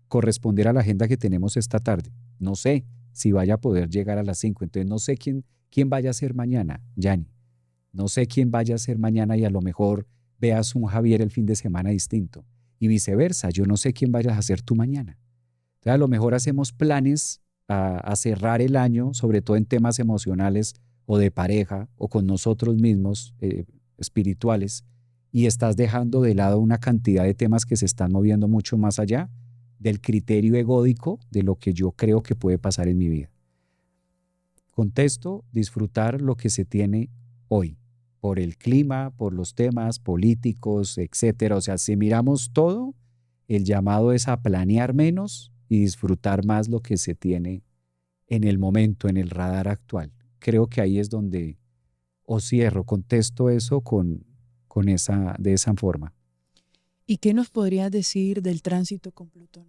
corresponder a la agenda que tenemos esta tarde. No sé si vaya a poder llegar a las 5, entonces no sé quién vaya a ser mañana, Yani. No sé quién vaya a ser mañana y a lo mejor veas un Javier el fin de semana distinto. Y viceversa, yo no sé quién vayas a ser tú mañana. Entonces, a lo mejor hacemos planes a cerrar el año, sobre todo en temas emocionales o de pareja o con nosotros mismos espirituales, y estás dejando de lado una cantidad de temas que se están moviendo mucho más allá del criterio egódico de lo que yo creo que puede pasar en mi vida. Contesto, disfrutar lo que se tiene hoy, por el clima, por los temas políticos, etcétera. O sea, si miramos todo, el llamado es a planear menos y disfrutar más lo que se tiene en el momento, en el radar actual. Creo que ahí es donde contesto eso de esa forma. ¿Y qué nos podrías decir del tránsito con Plutón?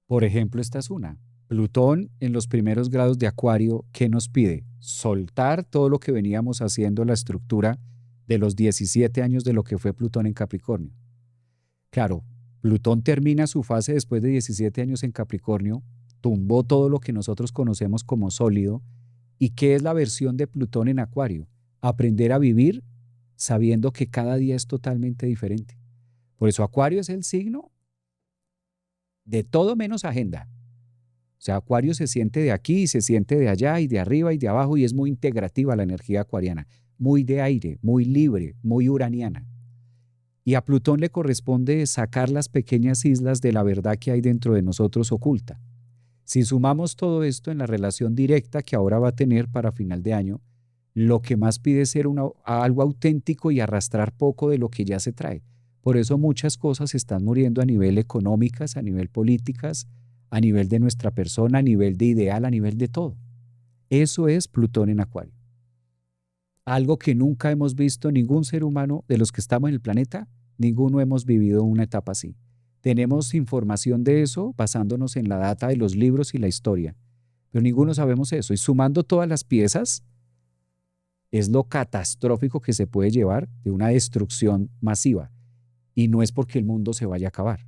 Por ejemplo, esta es una. Plutón en los primeros grados de Acuario, ¿qué nos pide? Soltar todo lo que veníamos haciendo, la estructura de los 17 años de lo que fue Plutón en Capricornio. Claro, Plutón termina su fase después de 17 años en Capricornio, tumbó todo lo que nosotros conocemos como sólido. ¿Y qué es la versión de Plutón en Acuario? Aprender a vivir sabiendo que cada día es totalmente diferente. Por eso Acuario es el signo de todo menos agenda. O sea, Acuario se siente de aquí y se siente de allá y de arriba y de abajo y es muy integrativa la energía acuariana, muy de aire, muy libre, muy uraniana. Y a Plutón le corresponde sacar las pequeñas islas de la verdad que hay dentro de nosotros oculta. Si sumamos todo esto en la relación directa que ahora va a tener para final de año, lo que más pide es ser algo auténtico y arrastrar poco de lo que ya se trae. Por eso muchas cosas están muriendo a nivel económicas, a nivel políticas, a nivel de nuestra persona, a nivel de ideal, a nivel de todo. Eso es Plutón en Acuario. Algo que nunca hemos visto ningún ser humano de los que estamos en el planeta, ninguno hemos vivido una etapa así. Tenemos información de eso basándonos en la data de los libros y la historia, pero ninguno sabemos eso. Y sumando todas las piezas, es lo catastrófico que se puede llevar de una destrucción masiva. Y no es porque el mundo se vaya a acabar.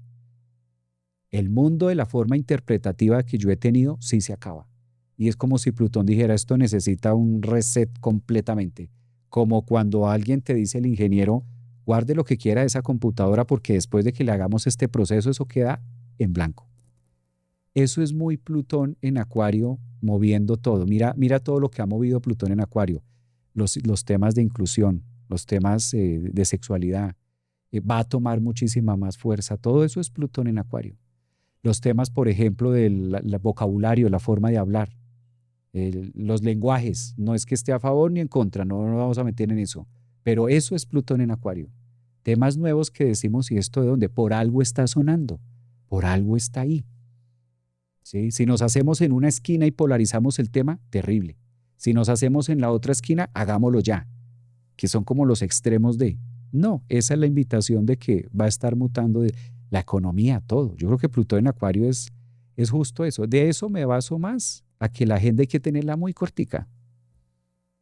El mundo de la forma interpretativa que yo he tenido sí se acaba. y es como si Plutón dijera, esto necesita un reset completamente. Como cuando alguien te dice, el ingeniero, guarde lo que quiera de esa computadora porque después de que le hagamos este proceso, eso queda en blanco. Eso es muy Plutón en Acuario moviendo todo. Mira todo lo que ha movido Plutón en Acuario. Los temas de inclusión, los temas de sexualidad. Va a tomar muchísima más fuerza. Todo eso es Plutón en Acuario. Los temas, por ejemplo, del vocabulario, la forma de hablar, los lenguajes. No es que esté a favor ni en contra, no nos vamos a meter en eso. Pero eso es Plutón en Acuario. Temas nuevos que decimos, ¿y esto de dónde? Por algo está sonando, por algo está ahí. ¿Sí? Si nos hacemos en una esquina y polarizamos el tema, terrible. Si nos hacemos en la otra esquina, hagámoslo ya, que son como los extremos de... No, esa es la invitación de que va a estar mutando de la economía, todo. Yo creo que Plutón en Acuario es justo eso. De eso me baso más a que la agenda hay que tenerla muy cortica.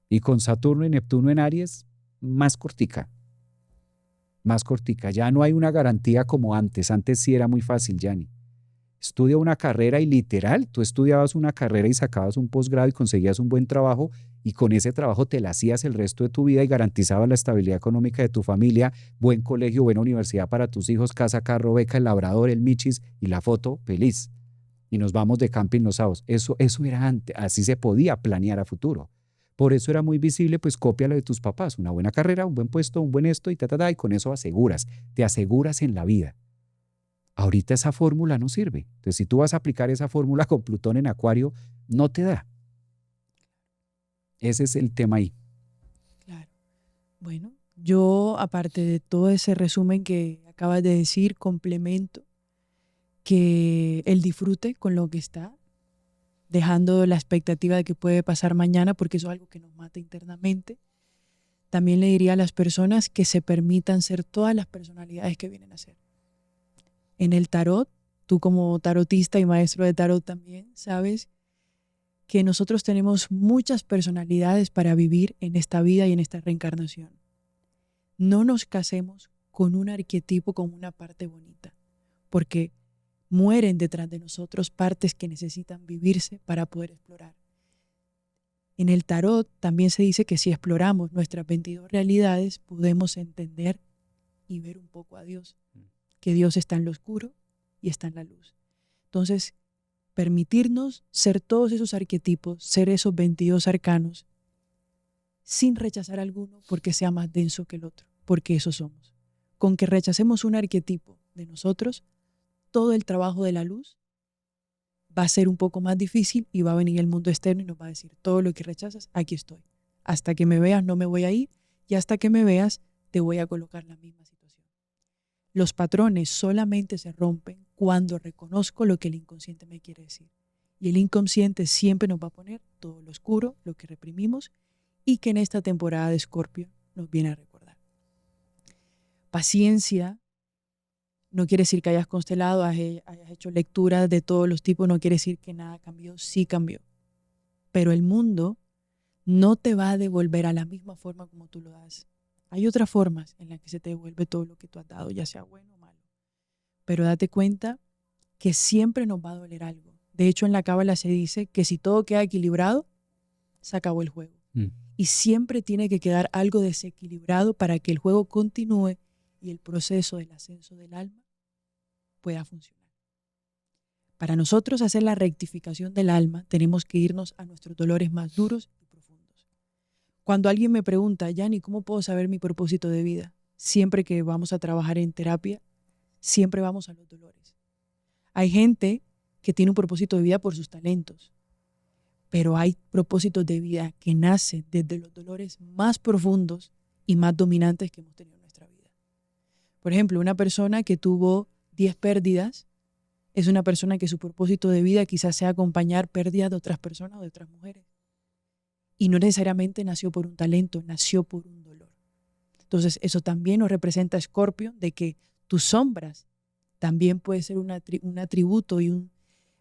Y con Saturno y Neptuno en Aries, más cortica. Más cortica. Ya no hay una garantía como antes. Antes sí era muy fácil, Yanni. Estudia una carrera y literal, tú estudiabas una carrera y sacabas un posgrado y conseguías un buen trabajo y con ese trabajo te la hacías el resto de tu vida y garantizabas la estabilidad económica de tu familia, buen colegio, buena universidad para tus hijos, casa, carro, beca, el labrador, el michis y la foto, feliz. Y nos vamos de camping los sábados. Eso era antes, así se podía planear a futuro. Por eso era muy visible, pues cópialo de tus papás, una buena carrera, un buen puesto, un buen esto y y con eso te aseguras en la vida. Ahorita esa fórmula no sirve. Entonces, si tú vas a aplicar esa fórmula con Plutón en Acuario, no te da. Ese es el tema ahí. Claro. Bueno, yo, aparte de todo ese resumen que acabas de decir, complemento que el disfrute con lo que está, dejando la expectativa de que puede pasar mañana, porque eso es algo que nos mata internamente. También le diría a las personas que se permitan ser todas las personalidades que vienen a ser. En el tarot, tú como tarotista y maestro de tarot también sabes que nosotros tenemos muchas personalidades para vivir en esta vida y en esta reencarnación. No nos casemos con un arquetipo como una parte bonita, porque mueren detrás de nosotros partes que necesitan vivirse para poder explorar. En el tarot también se dice que si exploramos nuestras 22 realidades, podemos entender y ver un poco a Dios, que Dios está en lo oscuro y está en la luz. Entonces, permitirnos ser todos esos arquetipos, ser esos 22 arcanos, sin rechazar alguno porque sea más denso que el otro, porque eso somos. Con que rechacemos un arquetipo de nosotros, todo el trabajo de la luz va a ser un poco más difícil y va a venir el mundo externo y nos va a decir, todo lo que rechazas, aquí estoy. Hasta que me veas no me voy a ir y hasta que me veas te voy a colocar la misma situación. Los patrones solamente se rompen cuando reconozco lo que el inconsciente me quiere decir. Y el inconsciente siempre nos va a poner todo lo oscuro, lo que reprimimos y que en esta temporada de Escorpio nos viene a recordar. Paciencia no quiere decir que hayas constelado, hayas hecho lecturas de todos los tipos, no quiere decir que nada cambió, sí cambió. Pero el mundo no te va a devolver a la misma forma como tú lo das. Hay otras formas en las que se te devuelve todo lo que tú has dado, ya sea bueno o malo. Pero date cuenta que siempre nos va a doler algo. De hecho, en la cábala se dice que si todo queda equilibrado, se acabó el juego. Y siempre tiene que quedar algo desequilibrado para que el juego continúe y el proceso del ascenso del alma pueda funcionar. Para nosotros hacer la rectificación del alma, tenemos que irnos a nuestros dolores más duros y profundos. Cuando alguien me pregunta, Yanni, ¿cómo puedo saber mi propósito de vida? Siempre que vamos a trabajar en terapia, siempre vamos a los dolores. Hay gente que tiene un propósito de vida por sus talentos, pero hay propósitos de vida que nacen desde los dolores más profundos y más dominantes que hemos tenido en nuestra vida. Por ejemplo, una persona que tuvo 10 pérdidas es una persona que su propósito de vida quizás sea acompañar pérdidas de otras personas o de otras mujeres. Y no necesariamente nació por un talento, nació por un dolor. Entonces, eso también nos representa a Escorpio, de que tus sombras también puede ser un atributo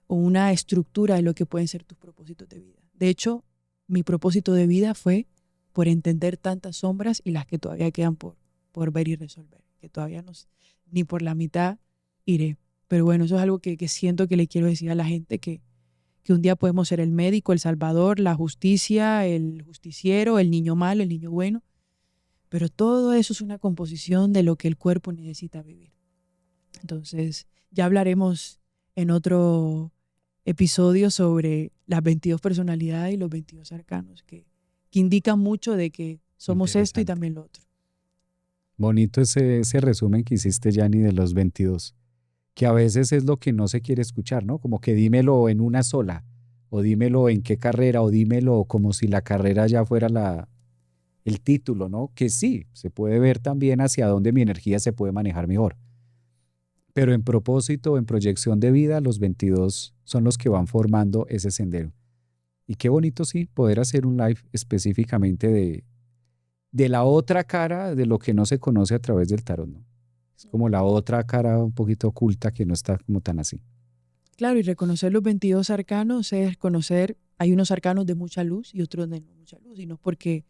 o una estructura de lo que pueden ser tus propósitos de vida. De hecho, mi propósito de vida fue por entender tantas sombras y las que todavía quedan por ver y resolver, que todavía no, ni por la mitad iré. Pero bueno, eso es algo que siento que le quiero decir a la gente, que que un día podemos ser el médico, el salvador, la justicia, el justiciero, el niño malo, el niño bueno, pero todo eso es una composición de lo que el cuerpo necesita vivir. Entonces, ya hablaremos en otro episodio sobre las 22 personalidades y los 22 arcanos, que indican mucho de que somos esto y también lo otro. Bonito ese resumen que hiciste, Yanni, de los 22, que a veces es lo que no se quiere escuchar, ¿no? Como que dímelo en una sola, o dímelo en qué carrera, o dímelo como si la carrera ya fuera el título, ¿no? Que sí, se puede ver también hacia dónde mi energía se puede manejar mejor. Pero en propósito, en proyección de vida, los 22 son los que van formando ese sendero. Y qué bonito, sí, poder hacer un live específicamente de la otra cara de lo que no se conoce a través del tarot, ¿no? Es como la otra cara un poquito oculta que no está como tan así. Claro, y reconocer los 22 arcanos es conocer, hay unos arcanos de mucha luz y otros de no mucha luz, y no porque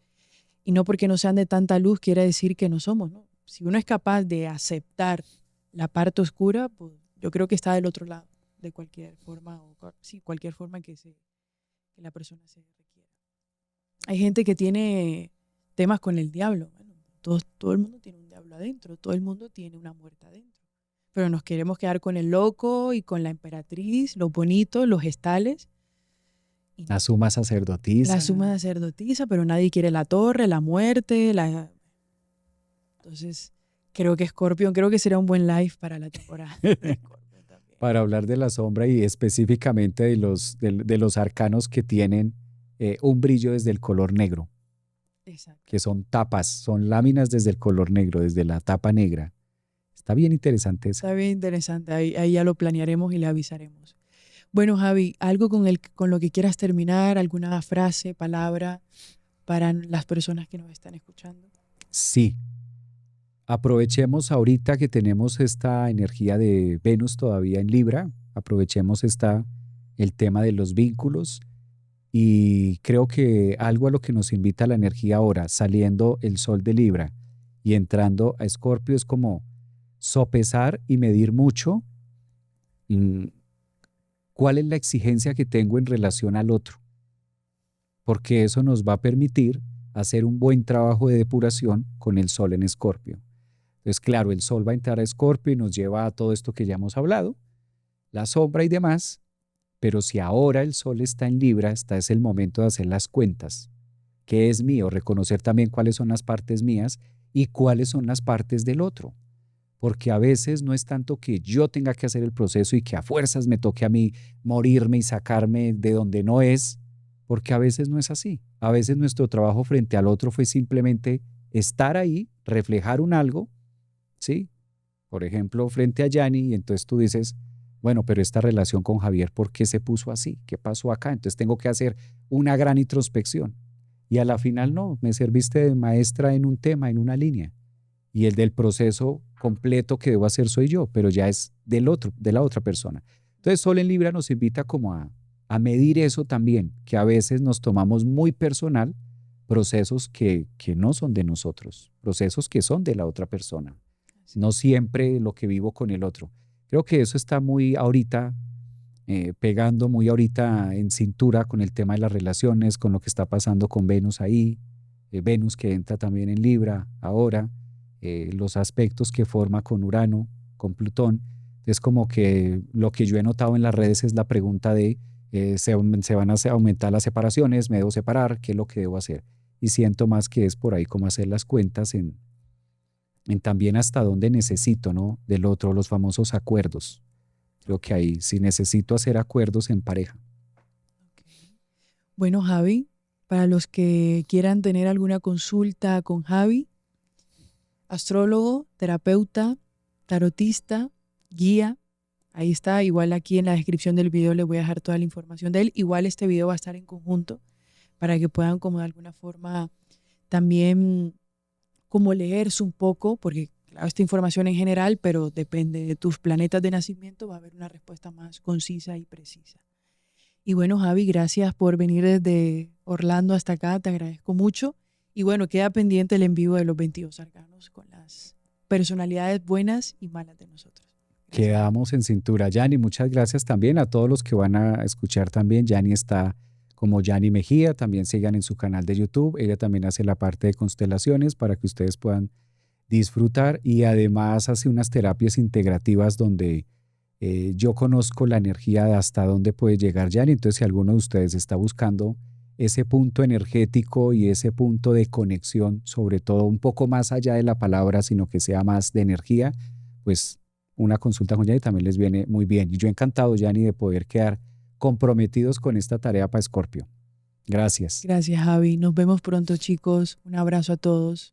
no sean de tanta luz quiere decir que no somos, ¿no? Si uno es capaz de aceptar la parte oscura, pues yo creo que está del otro lado, de cualquier forma, cualquier forma que la persona se requiera. Hay gente que tiene temas con el diablo. Bueno, todo el mundo tiene un diablo adentro, todo el mundo tiene una muerte adentro. Pero nos queremos quedar con el loco y con la emperatriz, los bonitos, los gestales. La suma sacerdotisa. La suma sacerdotisa, pero nadie quiere la torre, la muerte. Entonces, creo que será un buen live para la temporada. Para hablar de la sombra y específicamente de los arcanos que tienen un brillo desde el color negro. Exacto. Que son tapas, son láminas desde el color negro, desde la tapa negra. Está bien interesante eso. Está bien interesante, ahí ya lo planearemos y le avisaremos. Bueno, Javi, ¿algo con lo que quieras terminar? ¿Alguna frase, palabra para las personas que nos están escuchando? Sí. Aprovechemos ahorita que tenemos esta energía de Venus todavía en Libra, aprovechemos el tema de los vínculos y creo que algo a lo que nos invita la energía ahora, saliendo el sol de Libra y entrando a Escorpio, es como sopesar y medir mucho cuál es la exigencia que tengo en relación al otro, porque eso nos va a permitir hacer un buen trabajo de depuración con el sol en Escorpio. Entonces, claro, el sol va a entrar a Escorpio y nos lleva a todo esto que ya hemos hablado, la sombra y demás, pero si ahora el sol está en Libra, es el momento de hacer las cuentas. ¿Qué es mío? Reconocer también cuáles son las partes mías y cuáles son las partes del otro. Porque a veces no es tanto que yo tenga que hacer el proceso y que a fuerzas me toque a mí morirme y sacarme de donde no es, porque a veces no es así. A veces nuestro trabajo frente al otro fue simplemente estar ahí, reflejar un algo, ¿sí? Por ejemplo, frente a Yanni, y entonces tú dices, bueno, pero esta relación con Javier, ¿por qué se puso así? ¿Qué pasó acá? Entonces tengo que hacer una gran introspección. Y a la final no, me serviste de maestra en un tema, en una línea. Y el del proceso completo que debo hacer soy yo, pero ya es del otro, de la otra persona. Entonces Sol en Libra nos invita como a medir eso también, que a veces nos tomamos muy personal procesos que no son de nosotros, procesos que son de la otra persona, no siempre lo que vivo con el otro. Creo que eso está muy ahorita, pegando muy ahorita en cintura con el tema de las relaciones, con lo que está pasando con Venus ahí, Venus que entra también en Libra ahora, los aspectos que forma con Urano, con Plutón. Es como que lo que yo he notado en las redes es la pregunta de se van a aumentar las separaciones, me debo separar, ¿qué es lo que debo hacer? Y siento más que es por ahí como hacer las cuentas en también hasta dónde necesito, ¿no? Del otro, los famosos acuerdos. Creo que ahí sí necesito hacer acuerdos en pareja. Okay. Bueno, Javi, para los que quieran tener alguna consulta con Javi, astrólogo, terapeuta, tarotista, guía, ahí está, igual aquí en la descripción del video les voy a dejar toda la información de él. Igual este video va a estar en conjunto para que puedan como de alguna forma también como leerse un poco, porque claro, esta información en general, pero depende de tus planetas de nacimiento, va a haber una respuesta más concisa y precisa. Y bueno, Javi, gracias por venir desde Orlando hasta acá, te agradezco mucho. Y bueno, queda pendiente el en vivo de los 22 arcanos con las personalidades buenas y malas de nosotros. Quedamos en cintura. Yani, muchas gracias también a todos los que van a escuchar también. Yani está como Yani Mejía, también sigan en su canal de YouTube. Ella también hace la parte de constelaciones para que ustedes puedan disfrutar y además hace unas terapias integrativas donde yo conozco la energía de hasta dónde puede llegar Yani. Entonces, si alguno de ustedes está buscando ese punto energético y ese punto de conexión, sobre todo un poco más allá de la palabra, sino que sea más de energía, pues una consulta con Yani también les viene muy bien. Y yo encantado, Yani, de poder quedar comprometidos con esta tarea para Escorpio. Gracias. Gracias, Javi. Nos vemos pronto, chicos. Un abrazo a todos.